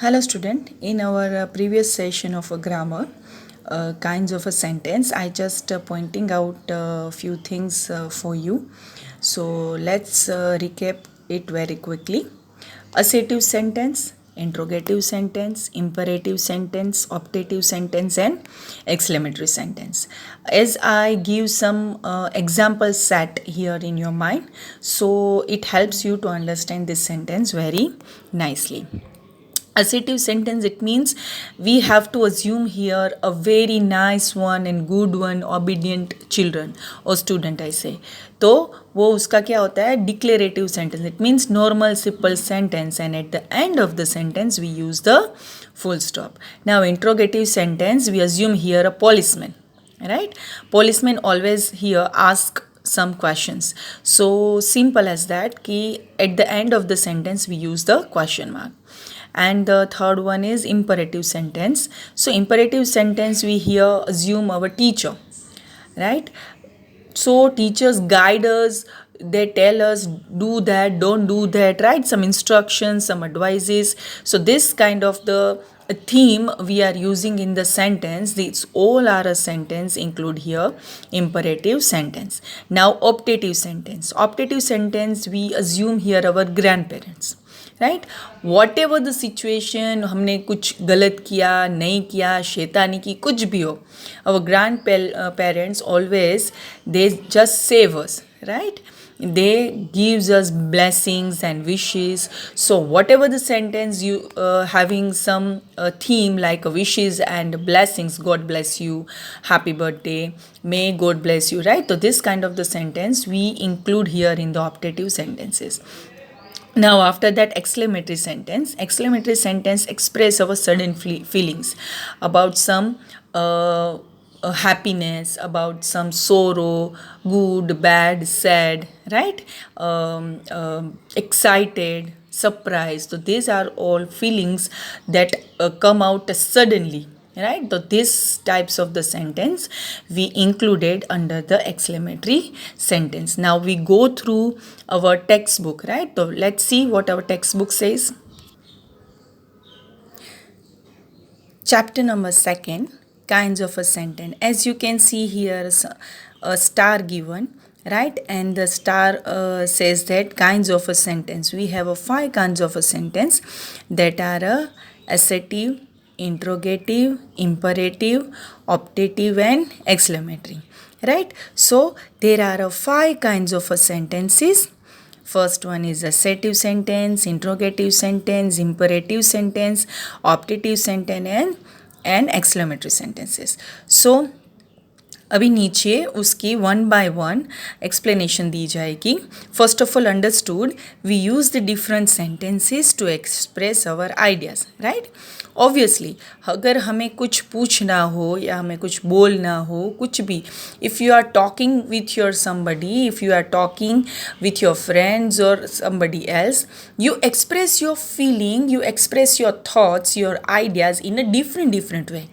Hello student, in our previous session of a grammar, kinds of a sentence, I just pointing out a few things for you. So let's recap it very quickly. Assertive sentence, interrogative sentence, imperative sentence, optative sentence and exclamatory sentence. As I give some example set here in your mind, so it helps you to understand this sentence very nicely. Assertive sentence, it means we have to assume here a very nice one and good one, obedient children or student I say. तो वो उसका क्या होता है, declarative sentence. It means normal simple sentence and at the end of the sentence we use the full stop. Now interrogative sentence, we assume here a policeman, right? Policeman always here ask some questions, so simple as that ki at the end of the sentence we use the question mark. And the third one is imperative sentence. So imperative sentence, we here assume our teacher, right? So teachers guide us, they tell us do that, don't do that, right? Some instructions, some advices. So this kind of the theme we are using in the sentence, these all are a sentence include here imperative sentence. Now optative sentence. Optative sentence, we assume here our grandparents, right. What ever the situation, हमने कुछ गलत किया, नहीं किया, शैतानी की, कुछ भी हो, our grand parents always they just save us, right. They gives us blessings and wishes. So whatever the sentence you having some theme like wishes and blessings, God bless you, happy birthday, may God bless you, right? So this kind of the sentence we include here in the optative sentences. Now after that, exclamatory sentence express our sudden feelings about some happiness, about some sorrow, good, bad, sad, right? Excited, surprised. So these are all feelings that come out suddenly, right? So these types of the sentence we included under the exclamatory sentence. Now we go through our textbook, right? So let's see what our textbook says. Chapter number 2, kinds of a sentence. As you can see here, a star given, right? And the star says that kinds of a sentence. We have 5 kinds of a sentence that are assertive, interrogative, imperative, optative and exclamatory, right? So there are 5 kinds of a sentences. First one is assertive sentence, interrogative sentence, imperative sentence, optative sentence and exclamatory sentences. So अभी नीचे उसकी one by one explanation दी जाएगी. First of all understood, we use the different sentences to express our ideas, right. Obviously अगर हमें कुछ पूछना हो या हमें कुछ बोलना हो, कुछ भी, if you are talking with your somebody, if you are talking with your friends और somebody else, you express your feeling, you express your thoughts, your ideas in a different way,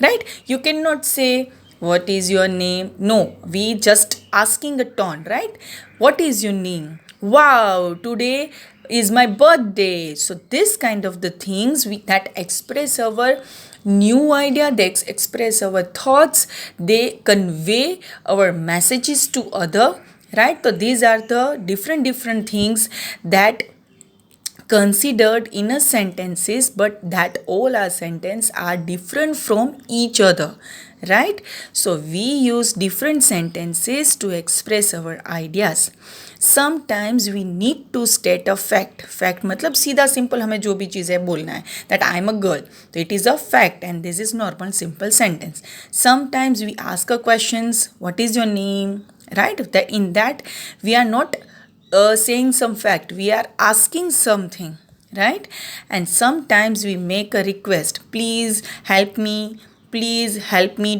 right? You cannot say what is your name, no, we just asking a tone, right? What is your name? Wow, today is my birthday. So this kind of the things that express our new idea, they express our thoughts, they convey our messages to other, right? So these are the different things that considered in a sentences, but that all our sentences are different from each other, right? So we use different sentences to express our ideas. Sometimes we need to state a fact मतलब सीधा simple हमें जो भी चीज़ें बोलना है, that I am a girl, so it is a fact and this is normal simple sentence. Sometimes we ask a questions, what is your name, right? That in that we are not saying some fact, we are asking something, right? And sometimes we make a request, please help me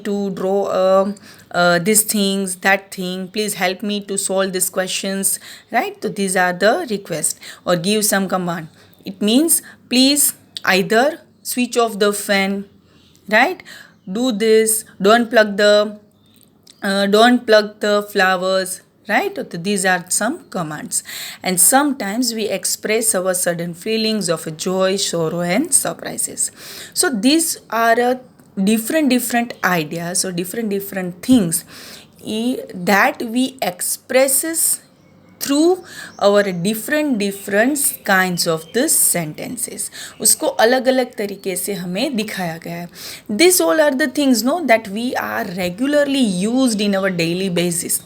to draw these things, that thing, please help me to solve these questions, right? So these are the requests. Or give some command, it means please either switch off the fan, right? Do this, don't pluck the flowers, right? So these are some commands. And sometimes we express our sudden feelings of joy, sorrow, and surprises. So these are different ideas or different things that we expresses through our different kinds of this sentences. उसको अलग अलग तरीके से हमें दिखाया गया है. These all are the things no that we are regularly used in our daily basis.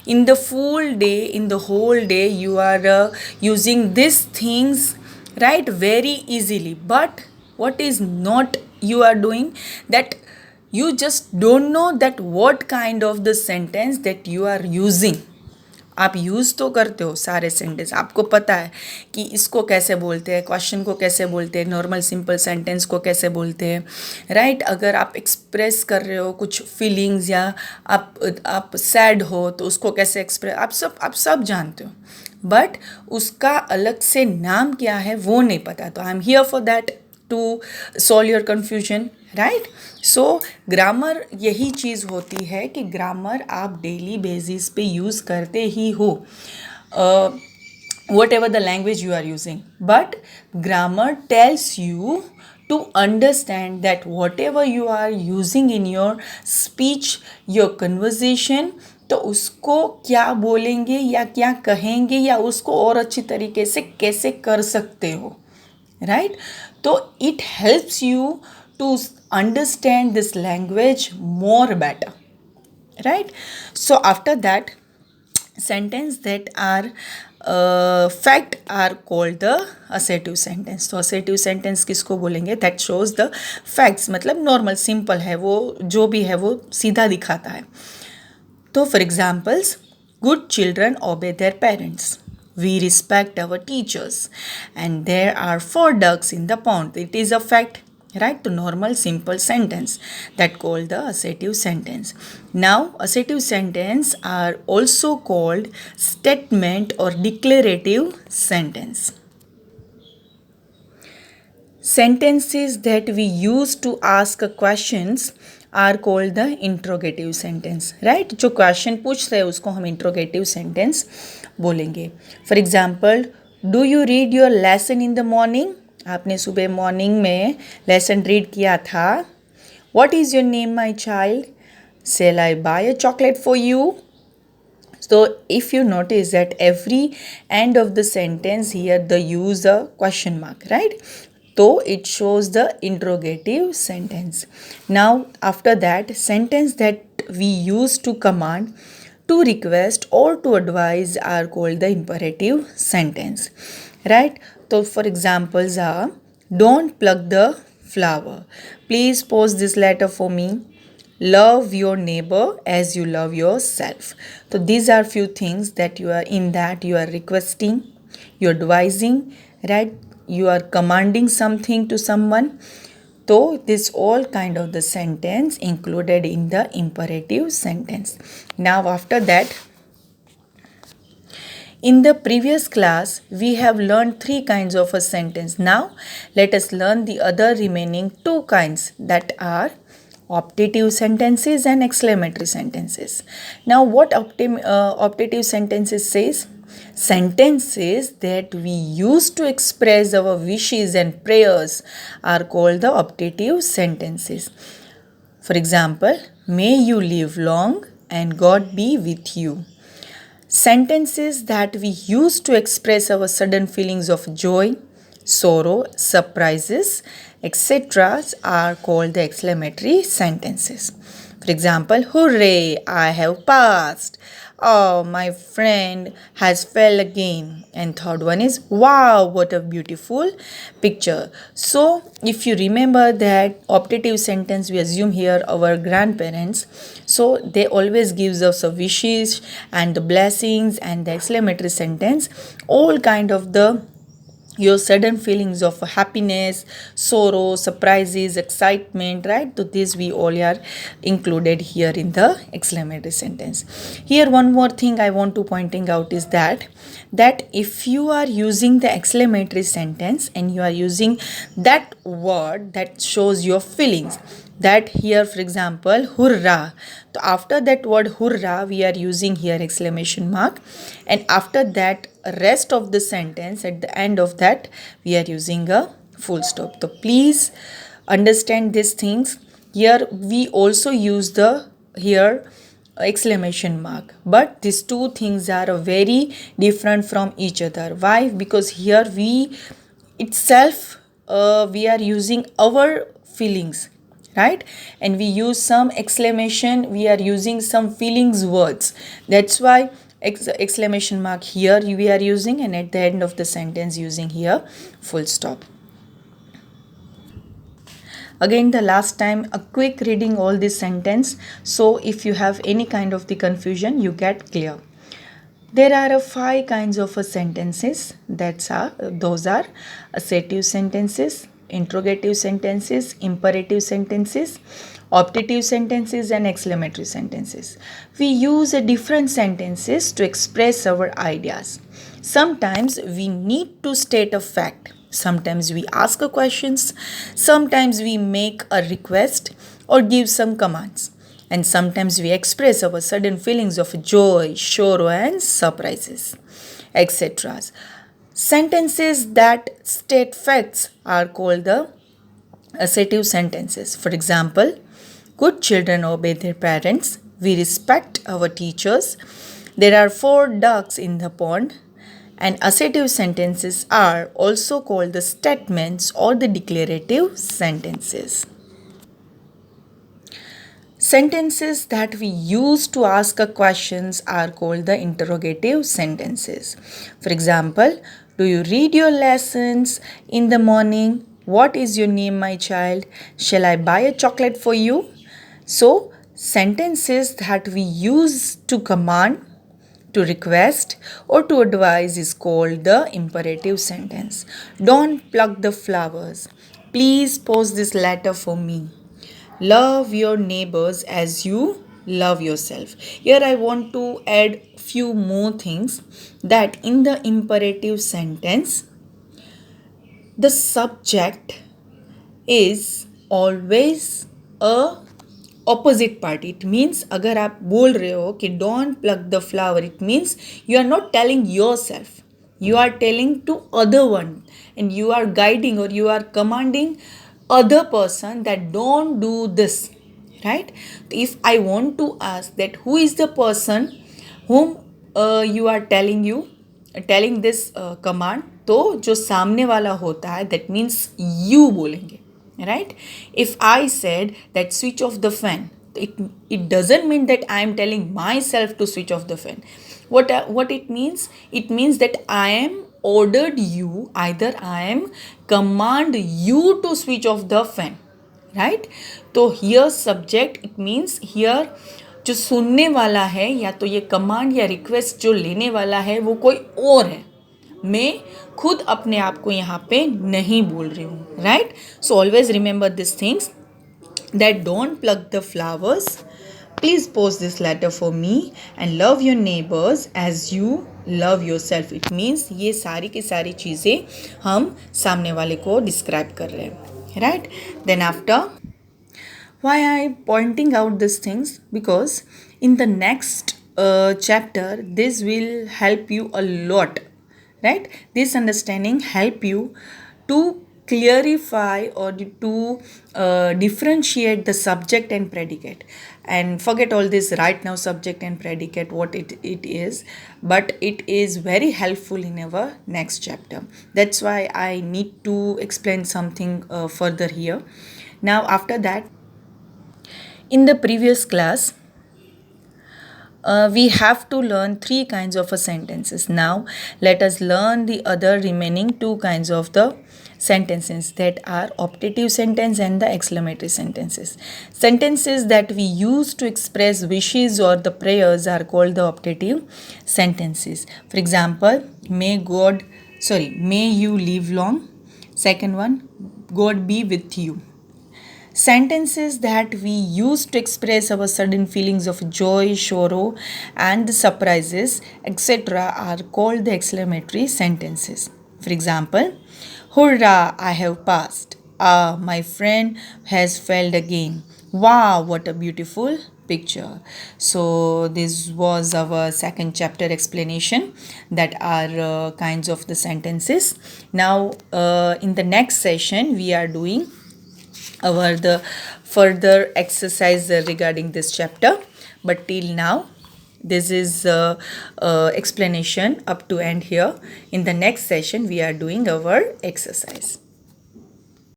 In the full day, in the whole day, you are using these things, right, very easily. But what is not you are doing, that you just don't know that what kind of the sentence that you are using. आप use तो करते हो सारे sentence, आपको पता है कि इसको कैसे बोलते हैं, क्वेश्चन को कैसे बोलते हैं, नॉर्मल सिंपल सेंटेंस को कैसे बोलते हैं, राइट. अगर आप एक्सप्रेस कर रहे हो कुछ फीलिंग्स या आप सैड हो तो उसको कैसे एक्सप्रेस, आप सब जानते हो. बट उसका अलग से नाम क्या है वो नहीं पता. तो I am here for that to solve your confusion, right. So grammar यही चीज़ होती है कि ग्रामर आप डेली बेसिस पे यूज़ करते ही हो, whatever the language you are using. But grammar tells you to understand that whatever you are using in your speech, your conversation, तो उसको क्या बोलेंगे या क्या कहेंगे या उसको और अच्छी तरीके से कैसे कर सकते हो, राइट. तो it helps you to understand this language more better, right. So after that, sentence that are fact are called the assertive sentence. तो assertive sentence किसको बोलेंगे, that shows the facts, मतलब normal simple है, वो जो भी है वो सीधा दिखाता है. तो for examples, good children obey their parents, we respect our teachers, and there are 4 ducks in the pond. It is a fact, right. To normal simple sentence that called the assertive sentence. Now assertive sentence are also called statement or declarative sentence. Sentences that we use to ask questions are called the interrogative sentence, right. जो question पूछ रहे हैं उसको हम interrogative sentence बोलेंगे. For example, do you read your lesson in the morning? आपने सुबह morning में लेसन रीड किया था. What is your name, my child? Shall I buy a chocolate for you? So if you notice that every end of the sentence here the use a question mark, right. So it shows the interrogative sentence. Now after that, sentence that we use to command, to request or to advise are called the imperative sentence, right. So for examples are, don't pluck the flower, please post this letter for me, love your neighbor as you love yourself. So these are few things that you are in, that you are requesting, you are advising, right, you are commanding something to someone. So this all kind of the sentence included in the imperative sentence. Now after that, in the previous class, we have learned 3 kinds of a sentence. Now, let us learn the other remaining 2 kinds, that are optative sentences and exclamatory sentences. Now, what optative sentences says? Sentences that we use to express our wishes and prayers are called the optative sentences. For example, may you live long and God be with you. Sentences that we use to express our sudden feelings of joy, sorrow, surprises, etc. are called the exclamatory sentences. For example, hooray, I have passed. Oh, my friend has fell again. And third one is, wow, what a beautiful picture. So, if you remember that optative sentence, we assume here our grandparents. So, they always gives us a wishes and the blessings, and the exclamatory sentence, all kind of the your sudden feelings of happiness, sorrow, surprises, excitement, right? So this we all are included here in the exclamatory sentence. Here one more thing I want to pointing out is that if you are using the exclamatory sentence and you are using that word that shows your feelings, that here for example hurrah, so after that word hurrah we are using here exclamation mark, and after that rest of the sentence at the end of that we are using a full stop. So please understand these things. Here we also use the here exclamation mark, but these two things are very different from each other. Why? Because here we itself we are using our feelings, right? And we use some exclamation, we are using some feelings words. That's why exclamation mark here we are using, and at the end of the sentence using here full stop. Again the last time a quick reading all this sentence, so if you have any kind of the confusion you get clear. There are five kinds of sentences. Those are assertive sentences, interrogative sentences, imperative sentences, optative sentences, and exclamatory sentences. We use different sentences to express our ideas. Sometimes we need to state a fact. Sometimes we ask questions. Sometimes we make a request or give some commands, and sometimes we express our sudden feelings of joy, sorrow, and surprises, etc. Sentences that state facts are called the assertive sentences. For example, good children obey their parents, we respect our teachers, there are 4 ducks in the pond. And assertive sentences are also called the statements or the declarative sentences. Sentences that we use to ask questions are called the interrogative sentences. For example, do you read your lessons in the morning? What is your name, my child? Shall I buy a chocolate for you? So, sentences that we use to command, to request, or to advise is called the imperative sentence. Don't pluck the flowers. Please post this letter for me. Love your neighbors as you love yourself. Here I want to add few more things, that in the imperative sentence the subject is always a opposite party. It means अगर आप बोल रहे हो कि don't pluck the flower, it means you are not telling yourself, you are telling to other one, and you are guiding or you are commanding other person that don't do this, right? If I want to ask that who is the person whom you are telling this command, तो जो सामने वाला होता है that means you बोलेंगे, right? If I said that switch off the fan, it doesn't mean that I am telling myself to switch off the fan. What it means? It means that I am ordered you, either I am command you to switch off the fan, right? तो here subject, it means here जो सुनने वाला है या तो ये command या request जो लेने वाला है वो कोई और है, मैं खुद अपने आप को यहाँ पे नहीं बोल रही हूँ, right? So always remember this things, that don't pluck the flowers, please post this letter for me, and love your neighbors as you love yourself. It means ये सारी की सारी चीज़ें हम सामने वाले को डिस्क्राइब कर रहे हैं, right? Then after, why I pointing out these things? Because in the next chapter this will help you a lot, right? This understanding help you to clarify or to differentiate the subject and predicate, and forget all this right now subject and predicate what it is, but it is very helpful in our next chapter. That's why I need to explain something further here. Now after that, in the previous class we have to learn 3 kinds of sentences. Now let us learn the other remaining 2 kinds of the sentences, that are optative sentence and the exclamatory sentences. Sentences that we use to express wishes or the prayers are called the optative sentences. For example, may God Sorry, may you live long. Second one, God be with you. Sentences that we use to express our sudden feelings of joy, sorrow, and surprises, etc., are called the exclamatory sentences. For example, Hurrah, I have passed. Ah, my friend has failed again. Wow, what a beautiful picture. So, this was our second chapter explanation that are kinds of the sentences. Now, in the next session, we are doing our the further exercise regarding this chapter, but till now this is explanation up to end here. In the next session we are doing our exercise.